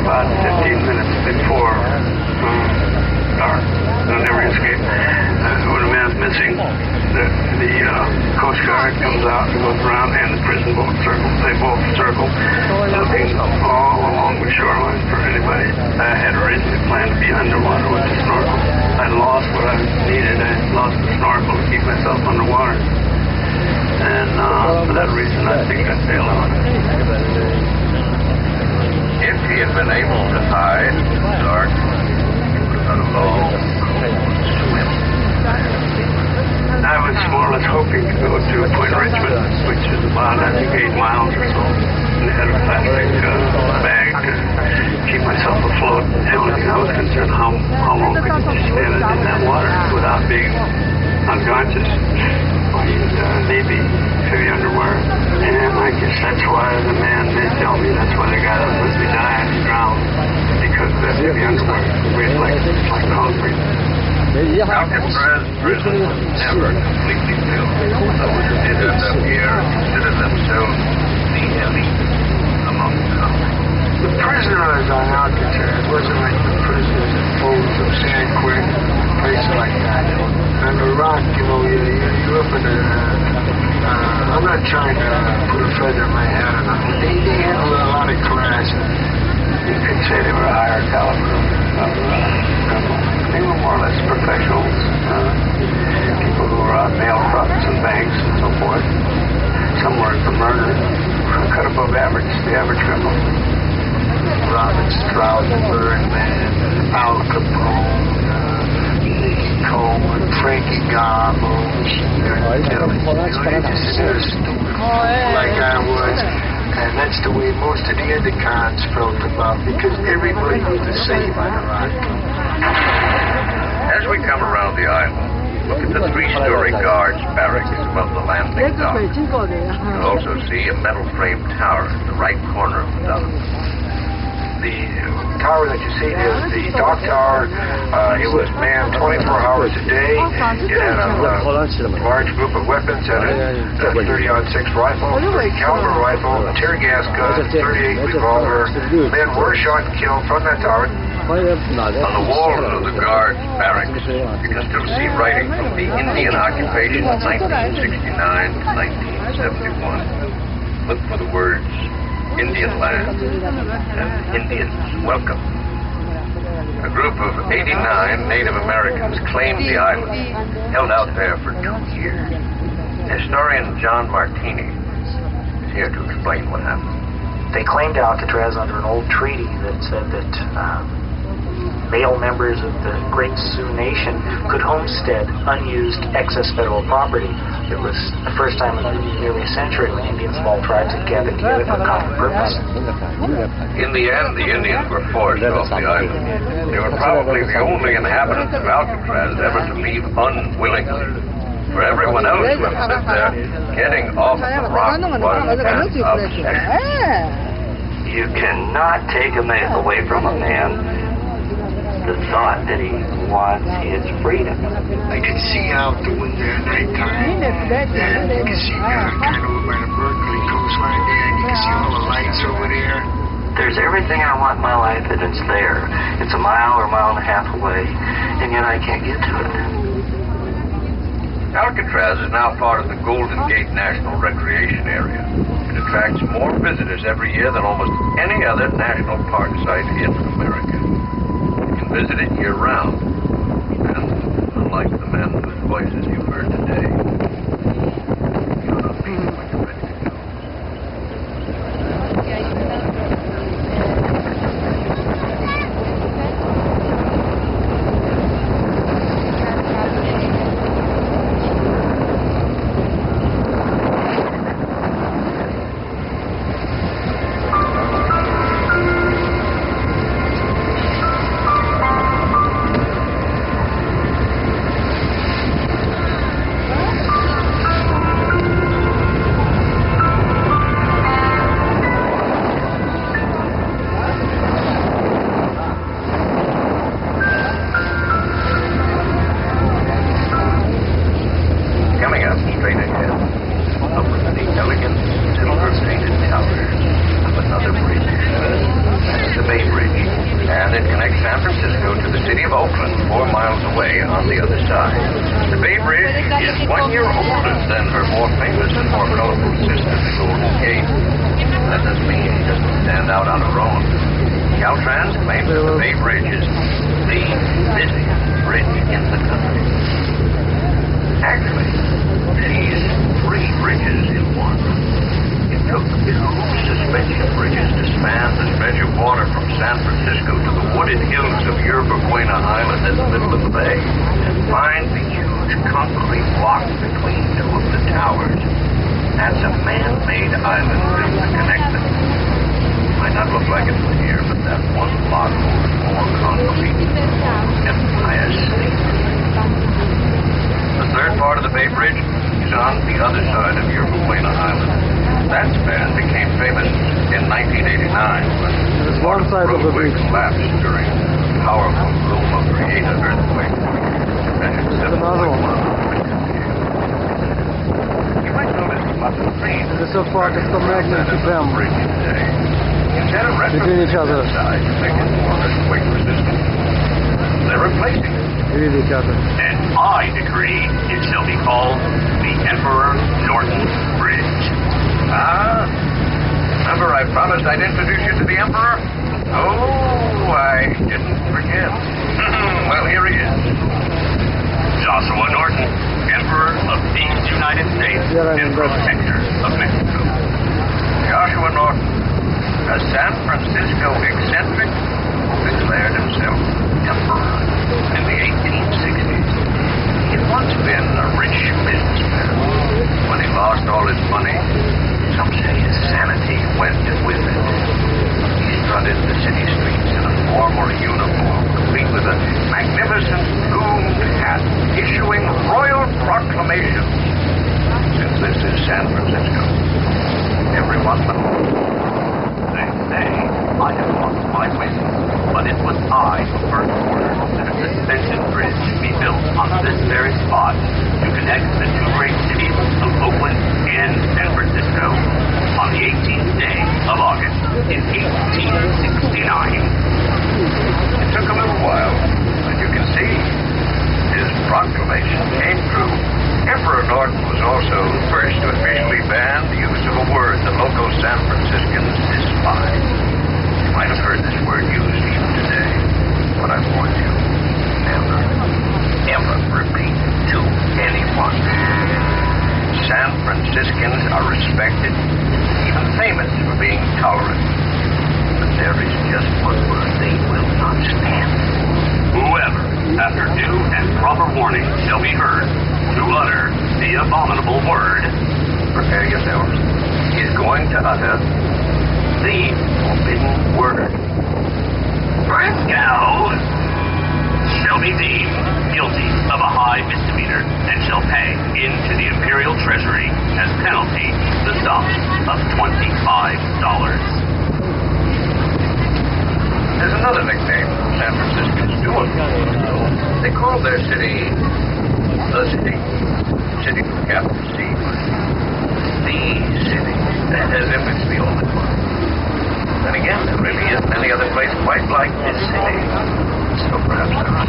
about 15 minutes before dark. I'll never escape. When a man's missing, the Coast Guard comes out and goes around, and the prison boat circles. They both circle, looking all along the shoreline for anybody. I had originally planned to be underwater with the snorkel. I lost what I needed. I lost the snorkel to keep myself underwater. And for that reason, I think I failed on it. If he had been able to hide in the dark, he would have had a long, cold swim. I was more or less hoping to go to Point Richmond, which is about, I think, 8 miles or so, and had a plastic bag to keep myself afloat. The only thing I was concerned, how long could you stand in that water without being unconscious? Maybe heavy underwear. And I guess that's why the man may tell me that's why the guy that was me died and drowned, because of that heavy underwear. It's like concrete. Alcatraz prison was never completely filled. Those who did end up here considered themselves the elite among them. The prisoners on Alcatraz wasn't like the prisoners in Folds or San Quentin, places like that. On the rock, you're up in the... I'm not trying to put a feather in my hat or nothing. They handled a lot of class. You could say they were a higher caliber of criminals. They were more or less professionals, people who were on mail trucks and banks and so forth. Some were for murder, cut above average, the average criminal. Robert Stroudenberg, man, Al Capone, Nicky Coleman, Frankie Garbo, they just sit there stupid like I was. And that's the way most of the Indicons felt about, because everybody was the same on the rock. As we come around the island, look at the 3-story guards barracks above the landing dock. You'll also see a metal frame tower in the right corner of the dock. The tower that you see is the dock tower. It was manned 24 hours a day. It had a large group of weapons. It had a 30-06 rifle, 30 caliber rifle, a tear gas gun, 38 revolver. Men were shot and killed from that tower. On the walls of the guards barracks, you can still see writing from the Indian occupation of 1969 to 1971. Look for the words Indian land and Indians welcome. A group of 89 Native Americans claimed the island, held out there for 2 years. Historian John Martini is here to explain what happened. They claimed Alcatraz under an old treaty that said that male members of the Great Sioux Nation could homestead unused excess federal property. It was the first time in nearly a century when Indian of all tribes had gathered together for a common purpose. In the end, the Indians were forced off the island. They were probably the only inhabitants of Alcatraz ever to leave unwillingly. For everyone else who had lived there, getting off the rock was an obsession. You cannot take away from a man the thought that he wants his freedom. I can see out the window at night time, and you can see kind of over by the Berkeley coastline there, and you can see all the lights over there. There's everything I want in my life, and it's there. It's a mile or a mile and a half away, and yet I can't get to it. Alcatraz is now part of the Golden Gate National Recreation Area. It attracts more visitors every year than almost any other national park site in America. Visit it year-round, and unlike the men whose voices you've heard today, you're not being when you're ready to go. it connects San Francisco to the city of Oakland, 4 miles away on the other side. The Bay Bridge is 1 year older than her more famous and more colorful sister, the Golden Gate. That doesn't mean she doesn't stand out on her own. Caltrans claims that the Bay Bridge is the busiest bridge in the country. Actually, she's 3 bridges in one. It took 2 suspension bridges to span the stretch of water from San Francisco to the wooded hills of Yerba Buena Island in the middle of the bay, and find the huge concrete block between 2 of the towers. That's a man-made island built to connect them. Might not look like it from here, but that one block holds more concrete than Empire State. The third part of the Bay Bridge is on the other side of Yerba Buena Island. That span became famous in 1989 when part of the roadway collapsed during a powerful Loma Prieta earthquake. Measured 7.1. You might notice lots of trees. This is for the magnet to them. Instead of Between each other. side to make it more earthquake resistant, they're replacing it. Each other. And I decree it shall be called the Emperor Norton Bridge. Ah, remember I promised I'd introduce you to the Emperor? Oh, I didn't forget. Well, here he is. Joshua Norton, Emperor of these United States and Protector of Mexico. Joshua Norton, a San Francisco eccentric who declared himself Emperor in the 1860s. He'd once been a rich businessman. When he lost all his money, some say his sanity went with it. He strutted the city streets in a formal uniform, complete with a magnificent plumed hat, issuing royal proclamations. Since this is San Francisco, everyone knows. They say I have lost my way, but it was I who first ordered that a suspension bridge be built on this very spot to connect the 2 great cities of Oakland and San Francisco on the 18th day of August in 1869. It took a little while, but you can see his proclamation came true. Emperor Norton was also the first to officially ban the use of a word the local San Franciscans despise. You might have heard this word used even today, but I warn you, never repeat to anyone. San Franciscans are respected, even famous for being tolerant. But there is just one word they will not stand. Whoever, after due and proper warning, shall be heard to utter the abominable word, prepare yourselves, is going to utter the forbidden word. Fresco shall be deemed guilty of a high misdemeanor and shall pay into the Imperial Treasury as penalty the sum of $25. There's another nickname San Franciscans do. They call their city the city. City with a capital C. The city. As if it's the only one. Then again, there really isn't any other place quite like this city. So perhaps not.